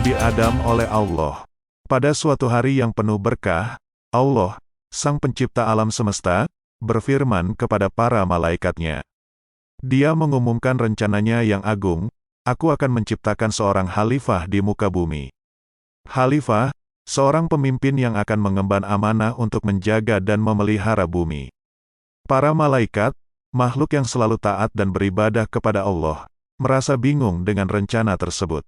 Nabi Adam oleh Allah. Pada suatu hari yang penuh berkah, Allah, Sang Pencipta alam semesta, berfirman kepada para malaikatnya. Dia mengumumkan rencananya yang agung, aku akan menciptakan seorang khalifah di muka bumi. Khalifah, seorang pemimpin yang akan mengemban amanah untuk menjaga dan memelihara bumi. Para malaikat, makhluk yang selalu taat dan beribadah kepada Allah, merasa bingung dengan rencana tersebut.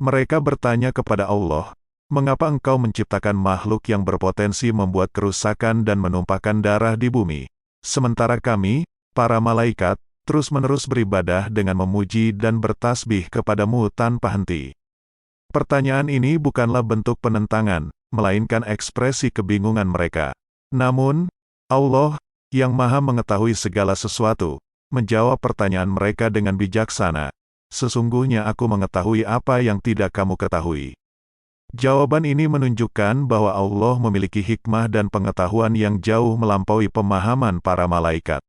Mereka bertanya kepada Allah, mengapa engkau menciptakan makhluk yang berpotensi membuat kerusakan dan menumpahkan darah di bumi, sementara kami, para malaikat, terus-menerus beribadah dengan memuji dan bertasbih kepadamu tanpa henti. Pertanyaan ini bukanlah bentuk penentangan, melainkan ekspresi kebingungan mereka. Namun, Allah, yang Maha Mengetahui segala sesuatu, menjawab pertanyaan mereka dengan bijaksana. Sesungguhnya aku mengetahui apa yang tidak kamu ketahui. Jawaban ini menunjukkan bahwa Allah memiliki hikmah dan pengetahuan yang jauh melampaui pemahaman para malaikat.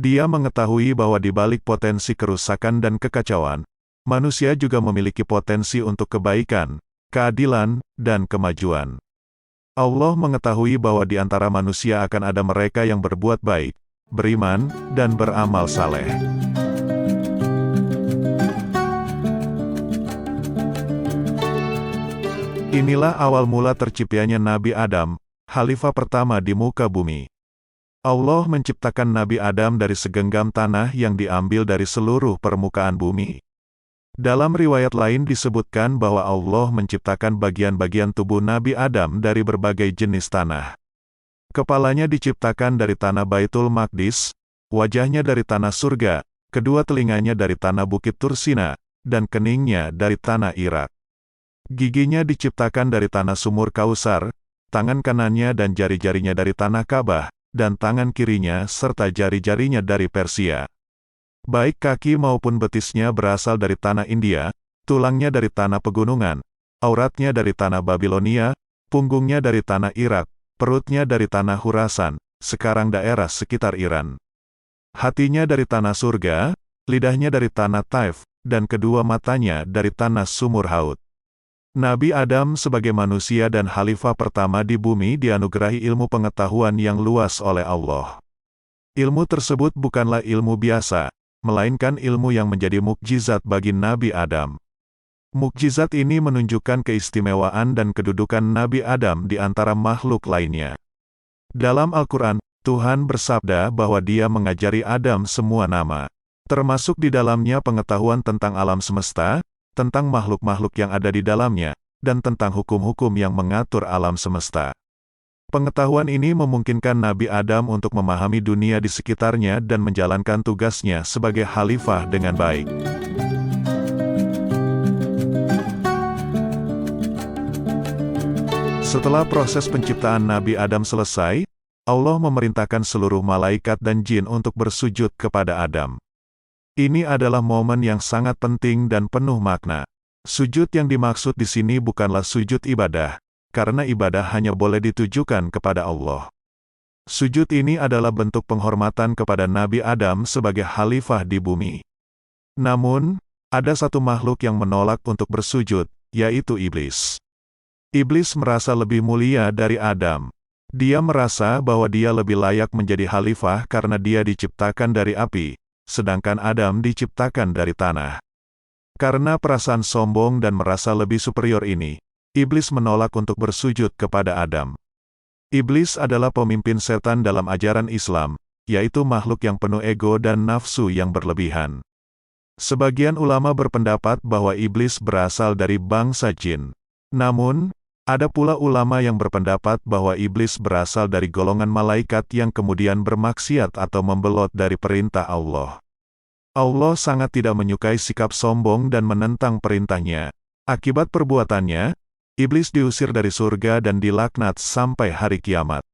Dia mengetahui bahwa di balik potensi kerusakan dan kekacauan, manusia juga memiliki potensi untuk kebaikan, keadilan, dan kemajuan. Allah mengetahui bahwa di antara manusia akan ada mereka yang berbuat baik, beriman, dan beramal saleh. Inilah awal mula terciptanya Nabi Adam, khalifah pertama di muka bumi. Allah menciptakan Nabi Adam dari segenggam tanah yang diambil dari seluruh permukaan bumi. Dalam riwayat lain disebutkan bahwa Allah menciptakan bagian-bagian tubuh Nabi Adam dari berbagai jenis tanah. Kepalanya diciptakan dari tanah Baitul Maqdis, wajahnya dari tanah surga, kedua telinganya dari tanah Bukit Tursina, dan keningnya dari tanah Irak. Giginya diciptakan dari tanah Sumur Kausar, tangan kanannya dan jari-jarinya dari tanah Ka'bah, dan tangan kirinya serta jari-jarinya dari Persia. Baik kaki maupun betisnya berasal dari tanah India, tulangnya dari tanah pegunungan, auratnya dari tanah Babilonia, punggungnya dari tanah Irak, perutnya dari tanah Khurasan, sekarang daerah sekitar Iran. Hatinya dari tanah surga, lidahnya dari tanah Taif, dan kedua matanya dari tanah Sumur Haud. Nabi Adam sebagai manusia dan khalifah pertama di bumi dianugerahi ilmu pengetahuan yang luas oleh Allah. Ilmu tersebut bukanlah ilmu biasa, melainkan ilmu yang menjadi mukjizat bagi Nabi Adam. Mukjizat ini menunjukkan keistimewaan dan kedudukan Nabi Adam di antara makhluk lainnya. Dalam Al-Quran, Tuhan bersabda bahwa Dia mengajari Adam semua nama, termasuk di dalamnya pengetahuan tentang alam semesta, tentang makhluk-makhluk yang ada di dalamnya, dan tentang hukum-hukum yang mengatur alam semesta. Pengetahuan ini memungkinkan Nabi Adam untuk memahami dunia di sekitarnya dan menjalankan tugasnya sebagai khalifah dengan baik. Setelah proses penciptaan Nabi Adam selesai, Allah memerintahkan seluruh malaikat dan jin untuk bersujud kepada Adam. Ini adalah momen yang sangat penting dan penuh makna. Sujud yang dimaksud di sini bukanlah sujud ibadah, karena ibadah hanya boleh ditujukan kepada Allah. Sujud ini adalah bentuk penghormatan kepada Nabi Adam sebagai khalifah di bumi. Namun, ada satu makhluk yang menolak untuk bersujud, yaitu iblis. Iblis merasa lebih mulia dari Adam. Dia merasa bahwa dia lebih layak menjadi khalifah karena dia diciptakan dari api, sedangkan Adam diciptakan dari tanah. Karena perasaan sombong dan merasa lebih superior ini, iblis menolak untuk bersujud kepada Adam. Iblis adalah pemimpin setan dalam ajaran Islam, yaitu makhluk yang penuh ego dan nafsu yang berlebihan. Sebagian ulama berpendapat bahwa iblis berasal dari bangsa jin. Namun, ada pula ulama yang berpendapat bahwa iblis berasal dari golongan malaikat yang kemudian bermaksiat atau membelot dari perintah Allah. Allah sangat tidak menyukai sikap sombong dan menentang perintahnya. Akibat perbuatannya, iblis diusir dari surga dan dilaknat sampai hari kiamat.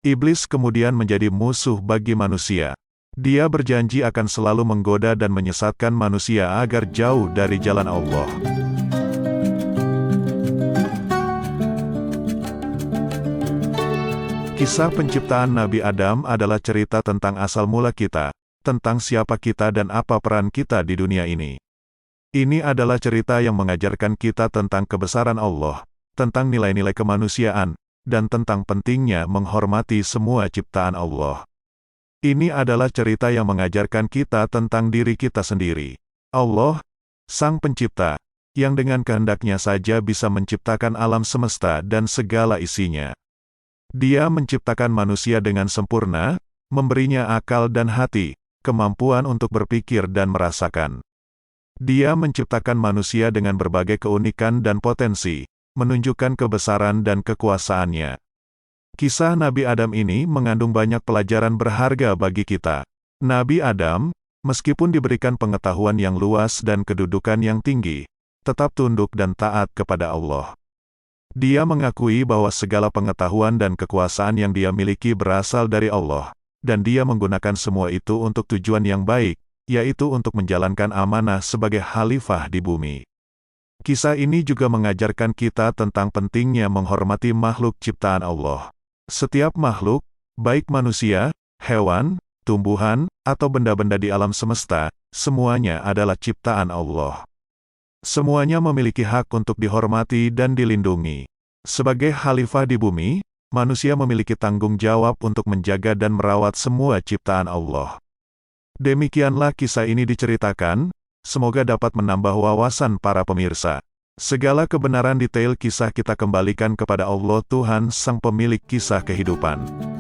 Iblis kemudian menjadi musuh bagi manusia. Dia berjanji akan selalu menggoda dan menyesatkan manusia agar jauh dari jalan Allah. Kisah penciptaan Nabi Adam adalah cerita tentang asal mula kita, tentang siapa kita dan apa peran kita di dunia ini. Ini adalah cerita yang mengajarkan kita tentang kebesaran Allah, tentang nilai-nilai kemanusiaan, dan tentang pentingnya menghormati semua ciptaan Allah. Ini adalah cerita yang mengajarkan kita tentang diri kita sendiri. Allah, Sang Pencipta, yang dengan kehendaknya saja bisa menciptakan alam semesta dan segala isinya. Dia menciptakan manusia dengan sempurna, memberinya akal dan hati, kemampuan untuk berpikir dan merasakan. Dia menciptakan manusia dengan berbagai keunikan dan potensi, menunjukkan kebesaran dan kekuasaannya. Kisah Nabi Adam ini mengandung banyak pelajaran berharga bagi kita. Nabi Adam, meskipun diberikan pengetahuan yang luas dan kedudukan yang tinggi, tetap tunduk dan taat kepada Allah. Dia mengakui bahwa segala pengetahuan dan kekuasaan yang dia miliki berasal dari Allah, dan dia menggunakan semua itu untuk tujuan yang baik, yaitu untuk menjalankan amanah sebagai khalifah di bumi. Kisah ini juga mengajarkan kita tentang pentingnya menghormati makhluk ciptaan Allah. Setiap makhluk, baik manusia, hewan, tumbuhan, atau benda-benda di alam semesta, semuanya adalah ciptaan Allah. Semuanya memiliki hak untuk dihormati dan dilindungi. Sebagai khalifah di bumi, manusia memiliki tanggung jawab untuk menjaga dan merawat semua ciptaan Allah. Demikianlah kisah ini diceritakan, semoga dapat menambah wawasan para pemirsa. Segala kebenaran detail kisah kita kembalikan kepada Allah Tuhan Sang Pemilik kisah kehidupan.